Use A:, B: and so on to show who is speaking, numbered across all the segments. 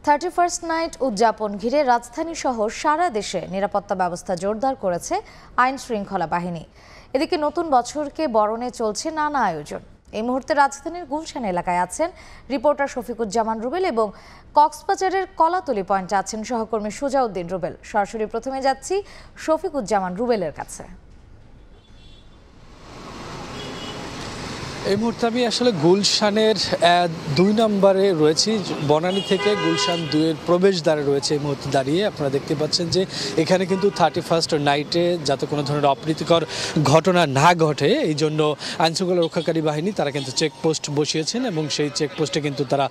A: 31st night উদযাপন ঘিরে রাজধানী সহ সারা দেশে নিরাপত্তা ব্যবস্থা জোরদার করেছে আইন শৃঙ্খলা বাহিনী। এদিকে নতুন বছরকে বরণে চলছে নানা আয়োজন। এই মুহূর্তে রাজধানীর গুলশান এলাকায় আছেন রিপোর্টার শফিকুজ্জামান রুবেল এবং কক্সবাজারের কলাতলি পয়েন্টে আছেন সহকর্মী সুজাউদ্দিন রুবেল। সরাসরি প্রথমে যাচ্ছি শফিকুজ্জামান রুবেলের কাছে।
B: এই মুহূর্তে আমি আসলে গুলশানের 2 নম্বরে রয়েছি। বনানী থেকে গুলশান 2-এর প্রবেশদ্বারে রয়েছে এই মুহূর্তে দাঁড়িয়ে। আপনারা দেখতে পাচ্ছেন যে এখানে কিন্তু 31st নাইটে যাতে কোনো ধরনের অপ্রীতিকর ঘটনা না ঘটে এই জন্য আইনশৃঙ্খলা রক্ষাকারী বাহিনী তারা কিন্তু চেকপোস্ট বসিয়েছেন এবং সেই চেকপোস্টে কিন্তু তারা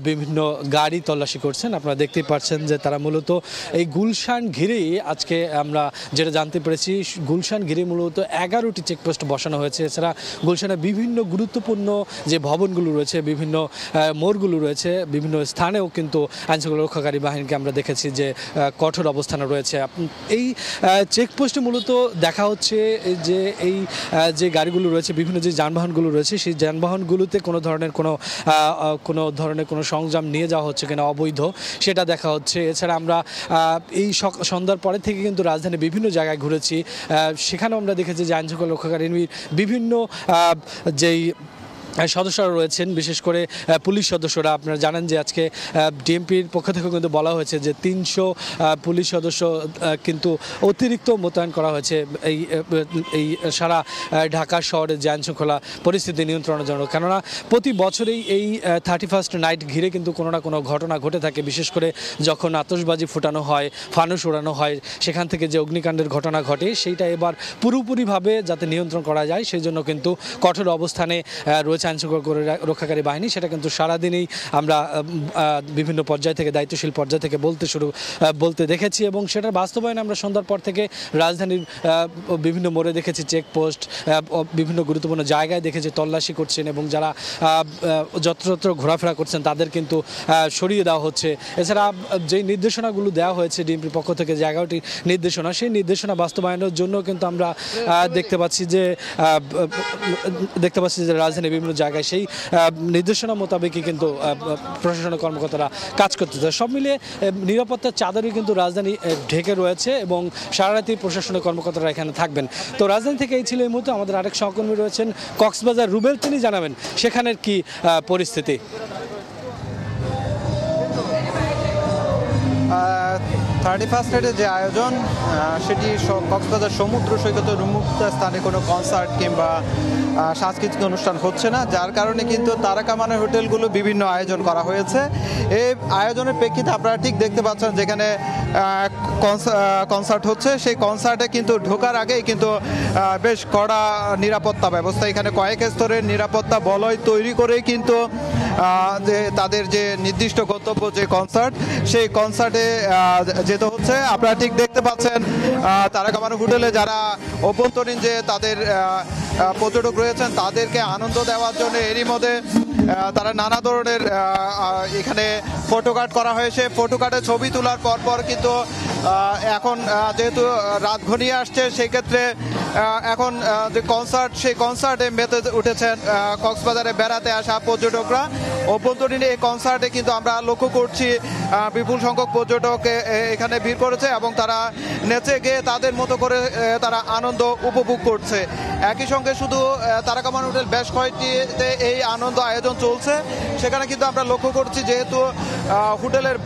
B: বিভিন্ন গাড়ি তল্লাশি করছেন। আপনারা দেখতেই পাচ্ছেন যে তারা মূলত এই গুলশান ঘিরেই আজকে আমরা যেটা জানতে পেরেছি, গুলশান ঘিরে মূলত 11টি চেকপোস্ট বসানো হয়েছে। এছাড়া গুলশানে বিভিন্ন গুরুত্বপূর্ণ যে ভবনগুলো রয়েছে, বিভিন্ন মোড়গুলো রয়েছে, বিভিন্ন স্থানেও কিন্তু আইনশৃঙ্খলা রক্ষাকারী বাহিনীকে আমরা দেখেছি যে কঠোর অবস্থানে রয়েছে। এই চেকপোস্টে মূলত দেখা হচ্ছে যে এই যে গাড়িগুলো রয়েছে, বিভিন্ন যে যানবাহনগুলো রয়েছে, সেই যানবাহনগুলোতে কোনো ধরনের কোনো সংযম নিয়ে যাওয়া হচ্ছে কিনা অবৈধ, সেটা দেখা হচ্ছে। এছাড়া আমরা এই সন্ধ্যার পরে থেকে কিন্তু রাজধানী বিভিন্ন জায়গায় ঘুরেছি, সেখানেও আমরা দেখেছি যে আইনশৃঙ্খলা রক্ষাকারী বিভিন্ন যেই সদস্যরা রয়েছেন, বিশেষ করে পুলিশ সদস্যরা। আপনারা জানেন যে আজকে ডিএমপির পক্ষ থেকে কিন্তু বলা হয়েছে যে 300 পুলিশ সদস্য কিন্তু অতিরিক্ত মোতায়েন করা হয়েছে এই সারা ঢাকা শহরের যে আইনশৃঙ্খলা পরিস্থিতি নিয়ন্ত্রণের জন্য। কেননা প্রতি বছরেই এই 31st নাইট ঘিরে কিন্তু কোনো না কোনো ঘটনা ঘটে থাকে, বিশেষ করে যখন আতশবাজি ফুটানো হয়, ফানুস উড়ানো হয়, সেখান থেকে যে অগ্নিকাণ্ডের ঘটনা ঘটে সেইটা এবার পুরোপুরিভাবে যাতে নিয়ন্ত্রণ করা যায় সেই জন্য কিন্তু কঠোর অবস্থানে রয়েছে আইনশৃঙ্খলা রক্ষাকারী বাহিনী। সেটা কিন্তু সারাদিনেই আমরা বিভিন্ন পর্যায় থেকে, দায়িত্বশীল পর্যায় থেকে বলতে দেখেছি এবং সেটার বাস্তবায়নে আমরা সন্ধ্যার পর থেকে রাজধানীর বিভিন্ন মোড়ে দেখেছি চেকপোস্ট, বিভিন্ন গুরুত্বপূর্ণ জায়গায় দেখেছি তল্লাশি করছেন এবং যারা যত্রতত্র ঘোরাফেরা করছেন তাদের কিন্তু সরিয়ে দেওয়া হচ্ছে। এছাড়া যেই নির্দেশনাগুলো দেওয়া হয়েছে ডিএমপির পক্ষ থেকে, যে 11টি নির্দেশনা, সেই নির্দেশনা বাস্তবায়নের জন্য কিন্তু আমরা দেখতে পাচ্ছি যে রাজধানীর বিভিন্ন জায়গায় সেই নির্দেশনা মোতাবেকই কিন্তু প্রশাসনিক কর্মকর্তারা কাজ করতেছে। সব মিলিয়ে নিরাপত্তার চাদরই কিন্তু রাজধানী ঢেকে রয়েছে এবং সারারাতি প্রশাসনিক কর্মকর্তারা এখানে থাকবেন। তো রাজধানী থেকে এই ছিল এই মুহূর্তে। আমাদের আরেক সহকর্মী রয়েছেন কক্সবাজার রুবেল, তিনি জানাবেন সেখানের কি পরিস্থিতি।
C: 31st নাইটের যে আয়োজন সেটি কক্সবাজার সমুদ্র সৈকতের উন্মুক্ত স্থানে কোনো কনসার্ট কিংবা সাংস্কৃতিক অনুষ্ঠান হচ্ছে না, যার কারণে কিন্তু তারকা মানের হোটেলগুলো বিভিন্ন আয়োজন করা হয়েছে। এই আয়োজনের প্রেক্ষিতে আপনারা ঠিক দেখতে পাচ্ছেন যেখানে কনসার্ট হচ্ছে, সেই কনসার্টে কিন্তু ঢোকার আগেই কিন্তু বেশ কড়া নিরাপত্তা ব্যবস্থা, এখানে কয়েক স্তরের নিরাপত্তা বলয় তৈরি করেই কিন্তু যে তাদের যে নির্দিষ্ট গন্তব্য যে কনসার্ট, সেই কনসার্টে যেতে হচ্ছে। আপনারা ঠিক দেখতে পাচ্ছেন তারকা মানের হোটেলে যারা অভ্যন্তরীণ যে তাদের পর্যটক রয়েছেন তাদেরকে আনন্দ দেওয়ার জন্য এরই মধ্যে তারা নানা ধরনের এখানে ফটো কার্ড করা হয়েছে। ফটো কার্ডে ছবি তোলার পর কিন্তু এখন যেহেতু রাত ঘনিয়ে আসছে, সেই ক্ষেত্রে এখন যে কনসার্ট, সেই কনসার্টে মেতে উঠেছেন কক্সবাজারে বেড়াতে আসা পর্যটকরা। অভ্যন্তরীণ এই কনসার্টে কিন্তু আমরা লক্ষ্য করছি বিপুল সংখ্যক পর্যটক এখানে ভিড় করেছে এবং তারা নেচে গিয়ে তাদের মতো করে তারা আনন্দ উপভোগ করছে। একই সঙ্গে শুধু তারকা মানের হোটেল বেশ কয়েকটিতে এই আনন্দ আয়োজন চলছে, সেখানে কিন্তু আমরা লক্ষ্য করছি যেহেতু হোটেলের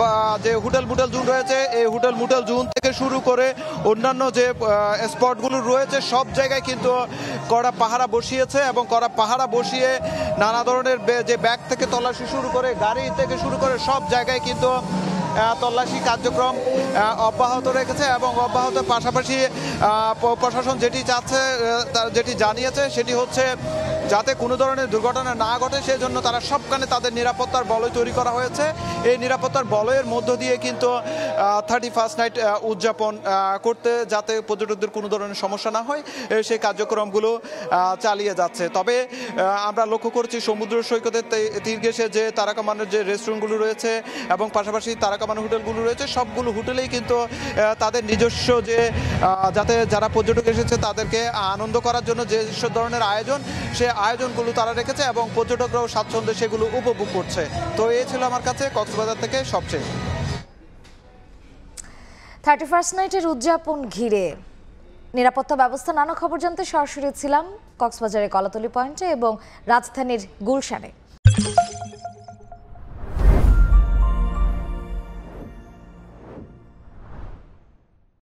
C: যে হোটেল মোটেল জোন রয়েছে, এই হোটেল মোটেল জোন থেকে শুরু করে অন্যান্য যে স্পটগুলো রয়েছে সব জায়গায় কিন্তু কড়া পাহারা বসিয়েছে এবং কড়া পাহারা বসিয়ে নানা ধরনের যে ব্যাগ থেকে তল্লাশি শুরু করে, গাড়ি থেকে শুরু করে সব জায়গায় কিন্তু তল্লাশি কার্যক্রম অব্যাহত রেখেছে এবং অব্যাহত পাশাপাশি প্রশাসন যেটি চাচ্ছে, যেটি জানিয়েছে সেটি হচ্ছে যাতে কোনো ধরনের দুর্ঘটনা না ঘটে সেই জন্য তারা সবখানে তাদের নিরাপত্তার বলয় তৈরি করা হয়েছে। এই নিরাপত্তার বলয়ের মধ্য দিয়ে কিন্তু 31st নাইট উদযাপন করতে, যাতে পর্যটকদের কোনো ধরনের সমস্যা না হয় সেই কার্যক্রমগুলো চালিয়ে যাচ্ছে। তবে আমরা লক্ষ্য করছি সমুদ্র সৈকতের তীর ঘেঁষে যে তারকা মানের যে রেস্টুরেন্টগুলো রয়েছে এবং পাশাপাশি তারকা মানের হোটেলগুলো রয়েছে, সবগুলো হোটেলেই কিন্তু তাদের নিজস্ব যে যাতে যারা পর্যটক এসেছে তাদেরকে আনন্দ করার জন্য যে ধরনের আয়োজন, সে আয়োজনগুলো তারা রেখেছে এবং পর্যটকরাও স্বাচ্ছন্দ্যে সেগুলো উপভোগ করছে। তো এই ছিল আমার কাছে কক্সবাজার থেকে সবচেয়ে।
A: 31st নাইটের উদযাপন ঘিরে নিরাপত্তা ব্যবস্থা নানা খবর জানতে সরাসরি ছিলাম কক্সবাজারের কলাতলী পয়েন্টে এবং রাজধানীর গুলশানে।